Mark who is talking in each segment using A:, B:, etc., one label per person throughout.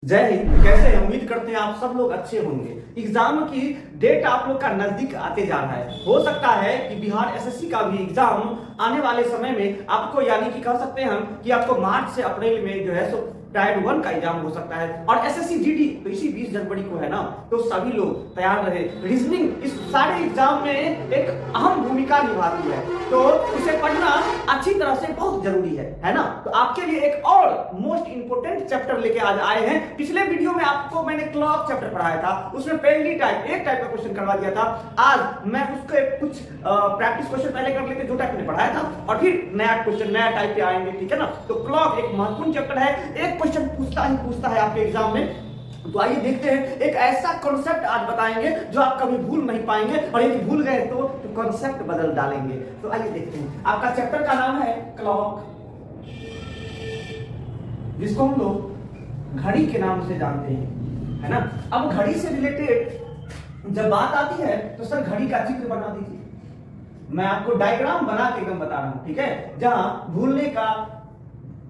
A: जय हिंद। कैसे हैं? उम्मीद करते हैं आप सब लोग अच्छे होंगे। एग्जाम की डेट आप लोग का नजदीक आते जा रहा है। हो सकता है कि बिहार एसएससी का भी एग्जाम आने वाले समय में आपको, यानी कि कह सकते हैं हम कि आपको मार्च से अप्रैल में जो है सो टायर 1 का एग्जाम हो सकता है। और एसएससी जीडी तो इसी 20 जनवरी को है ना, तो सभी लोग तैयार रहे। रीजनिंग इस सारे एग्जाम में एक अहम भूमिका निभाती है, तो उसे पढ़ना अच्छी तरह से बहुत जरूरी है ना। तो आपके लिए एक और मोस्ट इंपोर्टेंट चैप्टर लेके आज आए हैं। पिछले वीडियो में आपको मैंने क्लॉक चैप्टर पढ़ाया था, उसमें पहली टाइप एक टाइप का क्वेश्चन करवा दिया था। आज मैं उसके कुछ प्रैक्टिस क्वेश्चन पहले कर लेते जो टाइप में पढ़ाया था, और फिर नया क्वेश्चन नया टाइप पे आएंगे, ठीक है ना। तो क्लॉक एक महत्वपूर्ण चैप्टर है, एक क्वेश्चन पूछता है आपके एग्जाम में। तो आइए देखते हैं, एक ऐसा कॉन्सेप्ट आज बताएंगे जो आप कभी भूल नहीं पाएंगे, और यदि भूल गए तो कॉन्सेप्ट बदल डालेंगे। तो आइए देखते हैं। आपका चैप्टर का नाम है क्लॉक, जिसको हम लोग घड़ी के नाम से जानते हैं, है ना। अब घड़ी से रिलेटेड जब बात आती है तो सर घड़ी का चित्र बना दीजिए। मैं आपको डायग्राम बना के एकदम बता रहा हूं, ठीक है, जहां भूलने का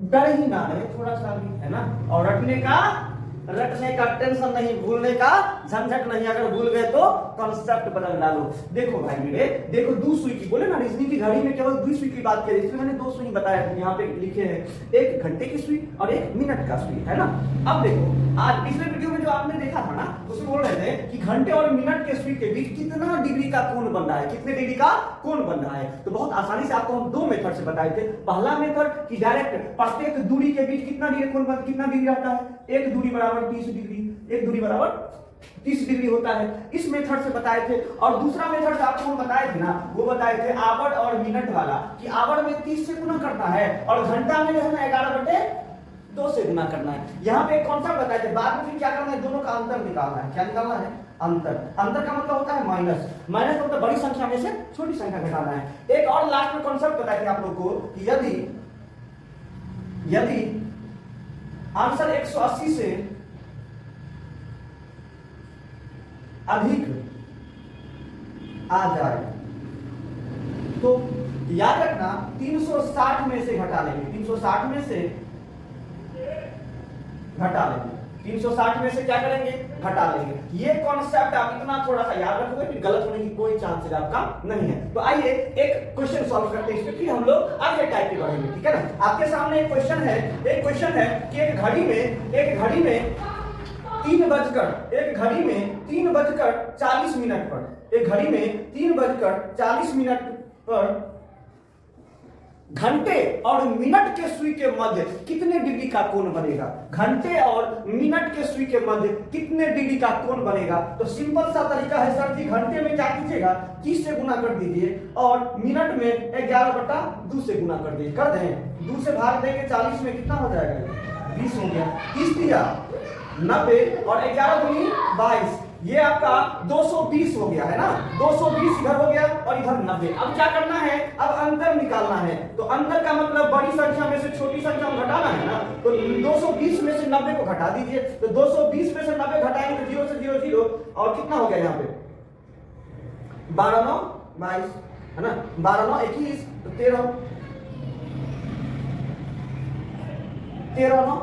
A: डर ही ना रहे थोड़ा सा भी, है ना, और रटने का टेंशन नहीं, भूलने का झंझट नहीं। अगर भूल गए तो कॉन्सेप्ट बदल डालो। देखो भाई मेरे, देखो 2 सुई की, बोले ना रीजनिंग की घड़ी में केवल 2 सुई की बात करी, इसलिए मैंने 2 सुई बताया। यहाँ पे लिखे हैं, एक घंटे की सुई और एक मिनट का सुई, है ना। अब देखो, आज पिछले वीडियो में जो आपने देखा था ना, उसमें बोल रहे थे कि घंटे और मिनट के सुई के बीच कितना डिग्री का कोण बन रहा है, कितने डिग्री का कोण बन रहा है। तो बहुत आसानी से आपको हम 2 मेथड से बताए थे। पहला मेथड कि डायरेक्ट प्रत्येक दूरी के बीच कितना डिग्री कोण कितना डिग्री आता है, एक दूरी बराबर 30 डिग्री, एक दूरी बराबर 30 डिग्री होता है। इस मेथड से बताए थे। और दूसरा मेथड आपको हम बताए थे ना, वो बताए थे आवर और मिनट वाला, कि आवर में 30 से गुना करना है और घंटा में जो है ना 11/2 से गुना करना है। यहाँ पे कौन सा बताए थे, बाद में फिर क्या करना है, दोनों का अंतर निकालना है। क्या निकालना है? अंतर। अंतर का मतलब होता है माइनस। माइनस का मतलब बड़ी संख्या में से छोटी संख्या घटाना है। एक और लास्ट में कॉन्सेप्ट बताए थे आप लोग को कि यदि आंसर 180 से अधिक आ जाए तो याद रखना 360 में से घटा लेंगे, 360 में से घटा लेंगे, 360 में से क्या करेंगे? घटा लेंगे। ये कॉन्सेप्ट आप इतना थोड़ा सा याद रखोगे, फिर गलत होने की कोई चांसेस आपका नहीं है। तो आइए एक क्वेश्चन सॉल्व करते हैं, इसमें फिर हम लोग आगे टाइप पे बढ़ेंगे, ठीक है ना। आपके सामने एक क्वेश्चन है कि एक घड़ी में 3 बजकर 40 मिनट पर, एक घड़ी में 3 बजकर 40 मिनट पर घंटे और मिनट के सुई के मध्य कितने डिग्री का कोण बनेगा। घंटे और मिनट के सुई के मध्य कितने डिग्री का कोण बनेगा। तो सिंपल सा तरीका है सर जी, घंटे में क्या कीजिएगा, 30 से गुना कर दीजिए, और मिनट में 11/2 से गुना कर दीजिए। कर दें, 2 से भाग देंगे 40 में, कितना हो जाएगा? 20 हो गया। 30 दिया 90 और 11 दूनी 22, ये आपका 220 हो गया, है ना। 220 इधर हो गया और इधर 90। अब क्या करना है? अब अंतर निकालना है। तो अंतर का मतलब बड़ी संख्या में से छोटी संख्या में घटाना है ना। तो 220 में से 90 को घटा दीजिए। तो 220 में से 90 घटाएंगे तो 0 से 0 0, और कितना हो गया यहाँ पे? 12 9 22, है ना। 12 9 21, तो 13 9,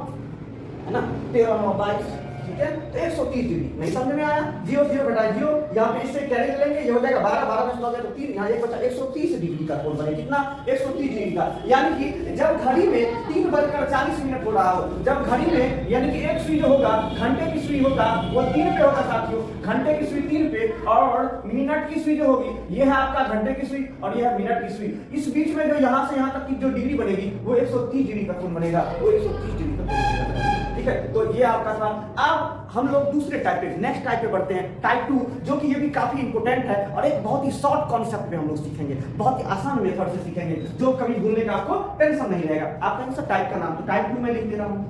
A: है ना, 13 9 22, ठीक है। तो 130 डिग्री। नहीं समझ में आया? 0 0 घटाए 0, यहाँ पे इससे कैरी लेंगे, ये हो जाएगा 12 12 में से 9 जाए तो 3, यहाँ एक बचा 130 डिग्री का कोण बने। कितना? 130 डिग्री का। यानी कि जब घड़ी में 3 बजकर 40 मिनट हो रहा हो, जब घड़ी में यानी कि एक सुई जो होगा, घंटे की सुई होगा, वो 3 पे होगा साथियों। घंटे की सुई 3 पे, और मिनट की सुई जो होगी, ये है आपका घंटे की सुई और ये है मिनट की सुई। इस बीच में जो यहाँ से यहाँ तक की जो डिग्री बनेगी वो 130 डिग्री का कोण बनेगा, वो 130 डिग्री का कोण बनेगा, ठीक है। तो ये आपका था। अब हम लोग दूसरे टाइप पे, नेक्स्ट टाइप पे बढ़ते हैं, टाइप 2, जो कि ये भी काफी इंपोर्टेंट है और एक बहुत ही शॉर्ट कॉन्सेप्ट पे हम लोग सीखेंगे, बहुत ही आसान मेथड से सीखेंगे, जो कभी भूलने का आपको टेंशन नहीं रहेगा। आप कौन सा टाइप का नाम? तो टाइप 2 में लिख दे रहा हूं,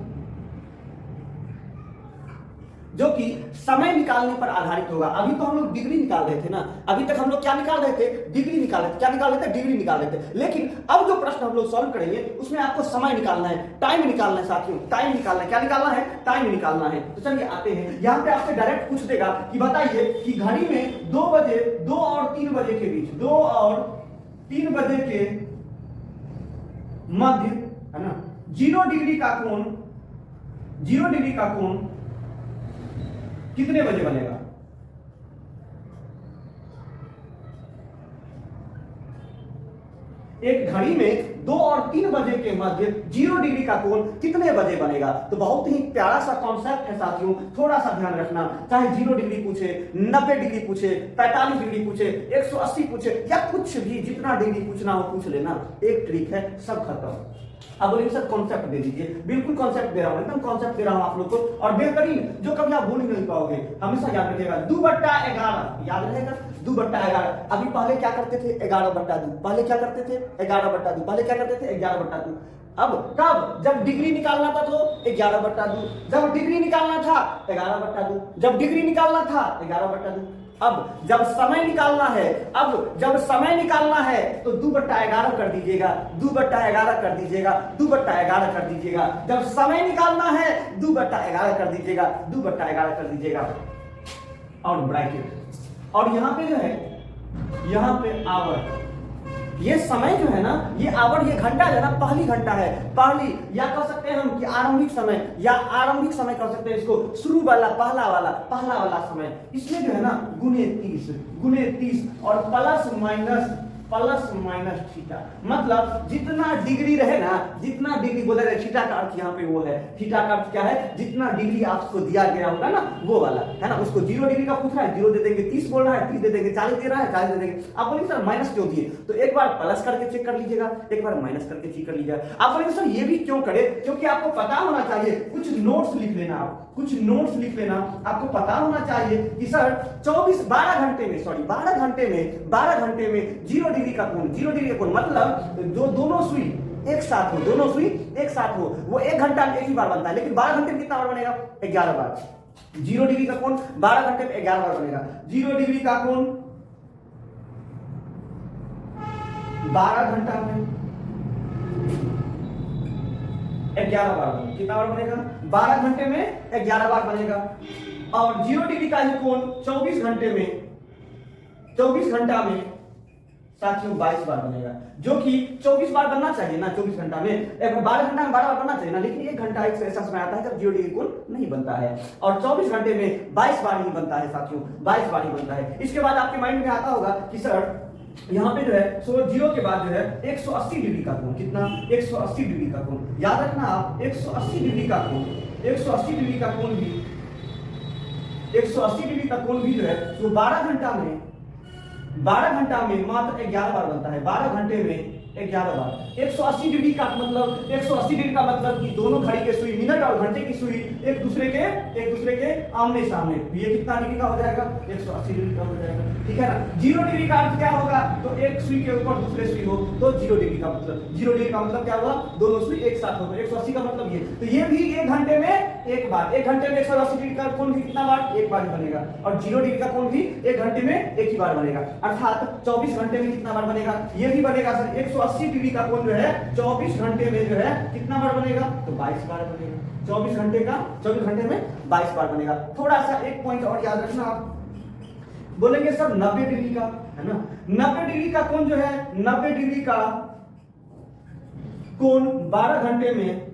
A: जो कि समय निकालने पर आधारित होगा। अभी तो हम लोग डिग्री निकाल रहे थे ना, अभी तक हम लोग क्या निकाल रहे थे? डिग्री निकाल रहे थे। क्या निकाल रहे थे? डिग्री निकाल रहे थे। लेकिन अब जो प्रश्न हम लोग सॉल्व करेंगे उसमें आपको समय निकालना है, टाइम निकालना है साथियों, टाइम निकालना है। क्या निकालना है? टाइम निकालना है। तो चलिए आते हैं, यहाँ पे आपसे डायरेक्ट पूछ देगा कि बताइए कि घड़ी में 2 और 3 बजे के बीच, 2 और 3 बजे के मध्य, है ना, 0 डिग्री का कोण कितने बजे बनेगा? एक घड़ी में 2 और 3 बजे के मध्य 0 डिग्री का कोण कितने बजे बनेगा? तो बहुत ही प्यारा सा कॉन्सेप्ट है साथियों, थोड़ा सा ध्यान रखना। चाहे 0 डिग्री पूछे, 90 डिग्री पूछे, 45 डिग्री पूछे, 180 पूछे, या कुछ भी जितना डिग्री पूछना हो पूछ लेना, एक ट्रिक है, सब खत्म। अब बोलेंगे सर कॉन्सेप्ट दे दीजिए, बिल्कुल कॉन्सेप्ट दे रहा हूं, एकदम कॉन्सेप्ट दे रहा हूं आप लोग को, और बेहतरीन, जो कभी आप भूल नहीं पाओगे, हमेशा याद रखिएगा। 2/11 याद रहेगा, 2/11। अभी पहले क्या करते थे? 11/2। पहले क्या करते थे? 11/2। पहले क्या करते थे? 11/2। अब कब? जब डिग्री निकालना था तो 11/2, जब डिग्री निकालना था 11/2, जब डिग्री निकालना था 11/2। अब जब समय निकालना है, अब जब समय निकालना है तो 2/11 कर दीजिएगा, 2/11 कर दीजिएगा, 2/11 कर दीजिएगा। जब समय निकालना है 2/11 कर दीजिएगा, 2/11 कर दीजिएगा। और ब्रैकेट, और यहां पे जो है, यहां पे आवर, ये समय जो है ना, ये आवर, ये घंटा जो है ना, पहली घंटा है, पहली, या कह सकते हैं हम कि आरंभिक समय, या आरंभिक समय कह सकते हैं इसको, शुरू वाला, पहला वाला समय। इसमें जो है ना गुने 30 और प्लस माइनस थीटा, मतलब जितना डिग्री रहे ना, जितना डिग्री बोला जाए, थीटा का अर्थ यहाँ पे वो है, थीटा का अर्थ क्या है? जितना डिग्री आपको दिया गया होगा ना, वो वाला है ना। उसको 0 डिग्री का पूछ रहा है, 0 दे देंगे, 30 बोल रहा है, 30 दे देंगे, 40 दे रहा है, 40 दे देंगे। आप बोलेंगे सर माइनस क्यों दिए? तो एक बार प्लस करके चेक कर लीजिएगा, एक बार माइनस करके चेक कर लीजिएगा। आप बोलेंगे सर ये भी क्यों करे? क्योंकि आपको पता होना चाहिए, कुछ नोट्स लिख लेना, आप कुछ नोट्स लिख लेना, आपको पता होना चाहिए कि सर 12 घंटे में 12 घंटे में 0 डिग्री का कोण, 0 डिग्री का कोण मतलब जो दोनों सुई एक साथ हो, दोनों सुई एक साथ हो, वो 1 घंटा में एक ही बार बनता है, लेकिन 12 घंटे में कितना बार बनेगा? 11 बार। 0 डिग्री का कोण 12 घंटे में 11 बार बनेगा। 0 डिग्री का कोण 12 घंटा में 11 बार बनेगा। कितना बार बनेगा? 12 घंटे में 11 बार बनेगा। और 0 डिग्री का ही कोण 24 घंटे में, 24 घंटा में साथियों 22 बार बनेगा, जो कि 24 बार बनना चाहिए ना, 24 घंटा में 12 घंटा में 12 बार बनना चाहिए ना, लेकिन 1 घंटा एक ऐसा समय आता है जब 0 डिग्री कोण नहीं बनता है, और 24 घंटे में 22 बार ही बनता है साथियों, 22 बार ही बनता है। इसके बाद आपके माइंड में आता होगा कि सर यहाँ पे जो है, सो 0 के बाद जो है 180 डिग्री का कोण, कितना? 180 डिग्री का कोण, याद रखना आप, 180 डिग्री का कोण, 180 डिग्री का कोण भी, 180 डिग्री का कोण भी जो है, तो 12 घंटा में मात्र 11 बार बनता है। 12 घंटे में 11 बार। 180 डिग्री का मतलब, 180 डिग्री का मतलब कि दोनों घड़ी के सुई, मिनट और घंटे की सुई एक दूसरे के आमने सामने, ये कितना डिग्री का हो जाएगा? 180 डिग्री का हो जाएगा, ठीक है ना। 0 डिग्री का अर्थ क्या होगा? तो एक सुई के ऊपर दूसरे सुई हो तो 0 डिग्री का मतलब, 0 डिग्री का मतलब क्या हुआ? दोनों सुई एक साथ हो। 180 का मतलब ये, तो ये भी 1 घंटे में 1 बार, 1 घंटे में 180 डिग्री का कोण भी कितना बार? 1 बार ही बनेगा। और 0 डिग्री का कोण भी 1 घंटे में 1 ही बार बनेगा, अर्थात 24 घंटे में कितना बार बनेगा? ये भी बनेगा सर, 180 डिग्री का कोण जो है 24 घंटे में जो है कितना बार बनेगा? तो 22 बार बनेगा। 24 घंटे में 22 बार बनेगा। थोड़ा सा एक पॉइंट और याद रखना, आप बोलेंगे सर 90 डिग्री का, है ना, 90 डिग्री का कोण जो है, 90 डिग्री का कोण 12 घंटे में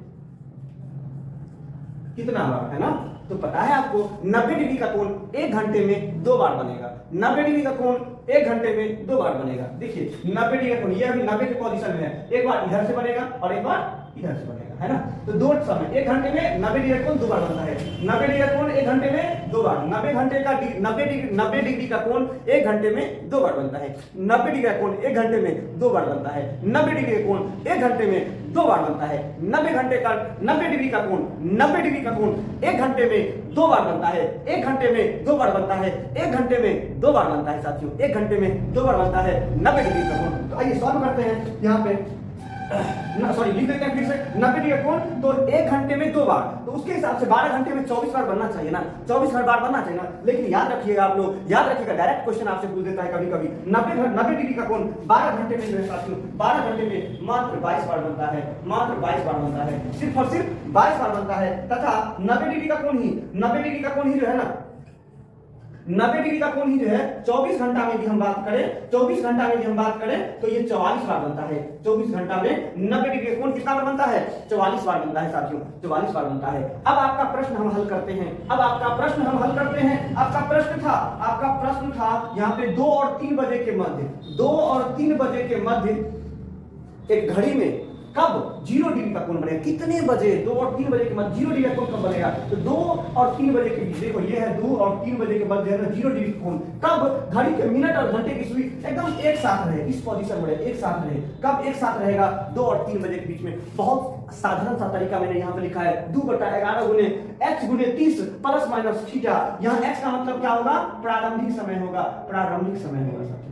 A: कितना बार, है ना। तो पता है आपको 90 डिग्री का कोण 1 घंटे में 2 बार बनेगा। 90 डिग्री का कोण 1 घंटे में 2 बार बनेगा। देखिए 90 डिग्री का कोण, ये अभी 90 के पोजीशन में है, एक बार इधर से बनेगा और एक बार इधर से बनेगा, है ना। तो दो समय 1 घंटे में 90 डिग्री का कोण 2 बार बनता है। 90 डिग्री का कोण 1 घंटे में 2 बार, 90 डिग्री का कोण 1 घंटे में 2 बार बनता है। 90 डिग्री का कोण 1 घंटे में 2 बार बनता है। 90 डिग्री का कोण 1 घंटे में 2 बार बनता है। 90 डिग्री का कोण 1 घंटे में 2 बार बनता है। 1 घंटे में 2 बार बनता है। 1 घंटे में 2 बार बनता है साथियों, 1 घंटे में 2 बार बनता है 90 डिग्री का कोण। तो आइए सॉल्व करते हैं यहाँ पे, सॉरी लिख देते हैं फिर से 90 डिग्री का कोण, तो 1 घंटे में 2 बार, तो उसके हिसाब से 12 घंटे में 24 बार बनना चाहिए ना, 24 बार बनना चाहिए ना। लेकिन याद रखिएगा, आप लोग याद रखिएगा, डायरेक्ट क्वेश्चन आपसे पूछ देता है कभी कभी। 90 डिग्री का कोण 12 घंटे में जो है साथियों, 12 घंटे में मात्र 22 बार बनता है, मात्र 22 बार बनता है, सिर्फ और सिर्फ 22 बार बनता है। तथा 90 डिग्री का कोण ही जो है ना, 90 डिग्री का कोण ही जो है 24 घंटा में भी हम बात करें, 24 घंटा में भी हम बात करें तो ये 44 बार बनता है। 24 घंटा में 90 डिग्री का कोण कितना बार बनता है? 44 बार बनता है साथियों, 44 बार बनता है। अब आपका प्रश्न हम हल करते हैं, अब आपका प्रश्न हम हल करते हैं। आपका प्रश्न था यहाँ पे 2 और 3 बजे के मध्य, 2 और 3 बजे के मध्य एक घड़ी में कब 0 डिग्री का कोण बनेगा? कितने बजे? 2 और 3 बजे के मध्य 0 डिग्री का कोण कब बनेगा? तो 2 और 3 बजे के बीच, देखो ये है 2 और 3 बजे के मध्य है ना 0 डिग्री कोण। कब? घड़ी के मिनट और घंटे की सुई एकदम एक साथ रहे, इस पोजीशन में एक साथ रहे। कब एक साथ रहेगा? 2 और 3 बजे के बीच में। बहुत साधारण सा तरीका मैंने यहाँ पे लिखा है, 2/11 गुने x गुने 30 प्लस माइनस थीटा। यहाँ x का मतलब क्या होगा? प्रारंभिक समय होगा, प्रारंभिक समय होगा साथियों।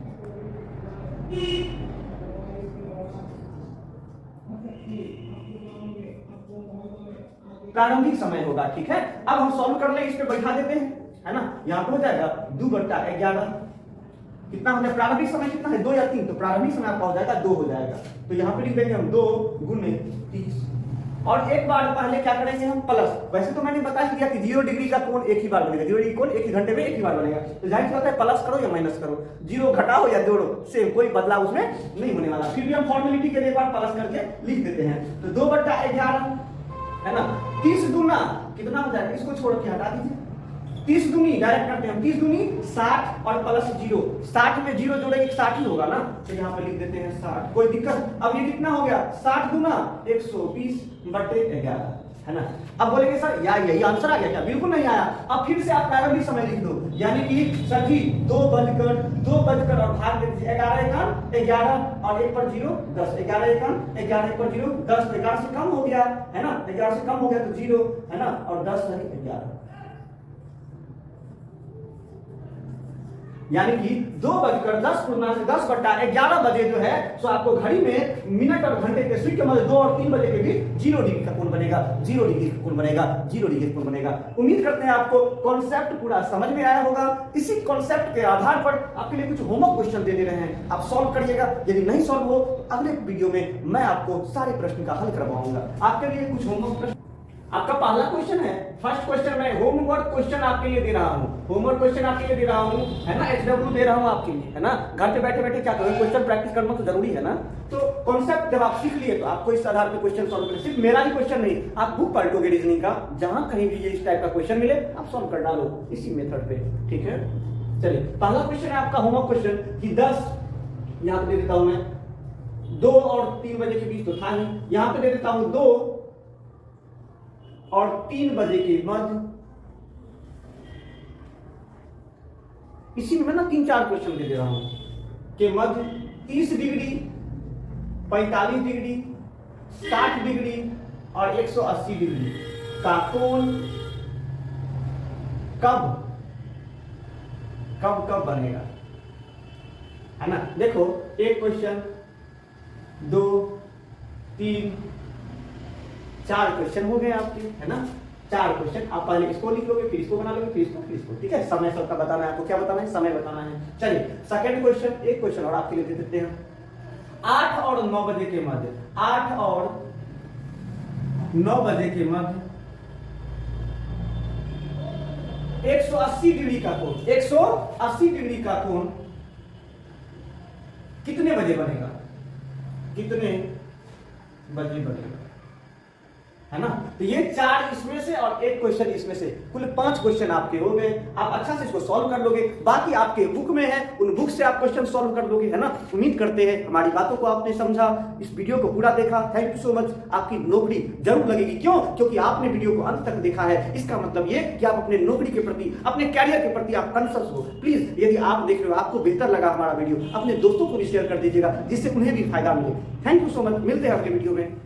A: प्रारंभिक समय होगा, ठीक है। अब हम सॉल्व कर ले, इस पे बैठा देते हैं, है ना। यहाँ पे हो जाएगा 2/11 कितना हो जाएगा? प्रारंभिक समय कितना है? 2 या 3, तो प्रारंभिक समय आपका हो जाएगा 2 हो जाएगा। तो यहाँ पे लिख देंगे हम 2 गुने 30। और एक बार पहले क्या करेंगे हम? प्लस। वैसे तो मैंने बता दिया कि 0 डिग्री का कोण एक ही बार बनेगा, 0 डिग्री कोण एक ही घंटे में एक ही बार बनेगा। तो जाहिर सी बात है प्लस करो या माइनस करो, 0 घटाओ या जोड़ो, सेम, कोई बदलाव उसमें नहीं होने वाला। फिर भी हम फॉर्मेलिटी के लिए एक बार प्लस करके लिख देते हैं। तो 2/11 है ना, 30 दूना कितना हो जाएगा? इसको छोड़ के हटा दीजिए, 30 दूनी डायरेक्ट करते हैं हम, 30 दूनी 60 और प्लस 0, 60 में 0 जोड़ेंगे 60 ही होगा ना, तो यहाँ पे लिख देते हैं 60। कोई दिक्कत? अब ये कितना हो गया? 60 दूना 120/11 है ना। अब बोलेंगे सर यार यही आंसर आ गया क्या? बिल्कुल नहीं आया। अब फिर से आप प्रारंभिक समय लिख दो, यानी कि सर जी 2 बजकर और भाग दे दीजिए 11 एकान 11 और 1 पर 0 10, 11 एकान 11 1 पर 0 10, 11 से कम हो गया है ना, 11 से कम हो गया तो 0 है ना, और 10 है 11, यानी कि 2:10 बजे जो है सो आपको घड़ी में मिनट और घंटे के सुई के मध्य 2 और 3 बजे के बीच 0 डिग्री का कोण बनेगा, 0 डिग्री का कोण बनेगा, 0 डिग्री का कोण बनेगा। उम्मीद करते हैं आपको कॉन्सेप्ट पूरा समझ में आया होगा। इसी कॉन्सेप्ट के आधार पर आपके लिए कुछ होमवर्क क्वेश्चन दे दे रहे हैं, आप सॉल्व करिएगा। यदि नहीं सॉल्व हो तो अगले वीडियो में मैं आपको सारे प्रश्न का हल करवाऊंगा। आपके लिए कुछ होमवर्क प्रश्न, आपका पहला क्वेश्चन है, फर्स्ट क्वेश्चन मैं होमवर्क क्वेश्चन आपके लिए दे रहा हूं, होमवर्क क्वेश्चन आपके लिए दे रहा हूं, है ना, HW दे रहा हूं आपके लिए, है ना। घर पे बैठे बैठे क्या करोगे? क्वेश्चन प्रैक्टिस करना तो जरूरी है ना। तो कॉन्सेप्ट जब आप सीख लिए तो आपको इस आधार पे क्वेश्चन सॉल्व करें। सिर्फ मेरा ही क्वेश्चन नहीं, आप बुक पलटोगे रीजनिंग का, जहां कहीं भी ये इस टाइप का क्वेश्चन मिले आप सॉल्व कर डालो इसी मेथड पे, ठीक है। चलिए पहला क्वेश्चन है आपका होमवर्क क्वेश्चन कि 10, यहां पे दे देता हूं मैं 2 और 3 बजे के बीच तो था ही, यहां पे दे देता हूं 2 और 3 बजे के मध्य। इसी में मैं ना 3-4 क्वेश्चन दे रहा हूं के मध्य 30 डिग्री, 45 डिग्री, 60 डिग्री और 180 डिग्री का कोण कब कब कब बनेगा, है ना। देखो एक क्वेश्चन, 2, 3, 4 क्वेश्चन हो गए आपके, है ना। 4 क्वेश्चन आप पहले इसको लिख लोगे, फिर इसको बना लोगे, फिर इसको, फिर इसको, ठीक है। समय सबका बताना है आपको, क्या बताना है? समय बताना है। चलिए सेकंड क्वेश्चन, एक क्वेश्चन और आपके लिए दे देते हैं। 8 और 9 बजे के मध्य, 8 और 9 बजे के मध्य 180 डिग्री का कोण, 180 डिग्री का कोण कितने बजे बनेगा? कितने बजे बनेगा, है ना। तो ये 4 इसमें से और एक क्वेश्चन इसमें से, कुल 5 क्वेश्चन आपके हो गए। आप अच्छा से इसको सॉल्व कर लोगे, बाकी आपके बुक में है, उन बुक से आप क्वेश्चन सॉल्व कर लोगे, है ना। उम्मीद करते हैं हमारी बातों को आपने समझा, इस वीडियो को पूरा देखा। Thank you so much. आपकी नौकरी जरूर लगेगी, क्यों? क्योंकि आपने वीडियो को अंत तक देखा है। इसका मतलब ये कि आप अपने नौकरी के प्रति, अपने कैरियर के प्रति आप कॉन्शियस हो। प्लीज यदि आप देख रहे हो, आपको बेहतर लगा हमारा वीडियो, अपने दोस्तों को भी शेयर कर दीजिएगा, जिससे उन्हें भी फायदा मिले। Thank you so much. मिलते हैं अगले वीडियो में।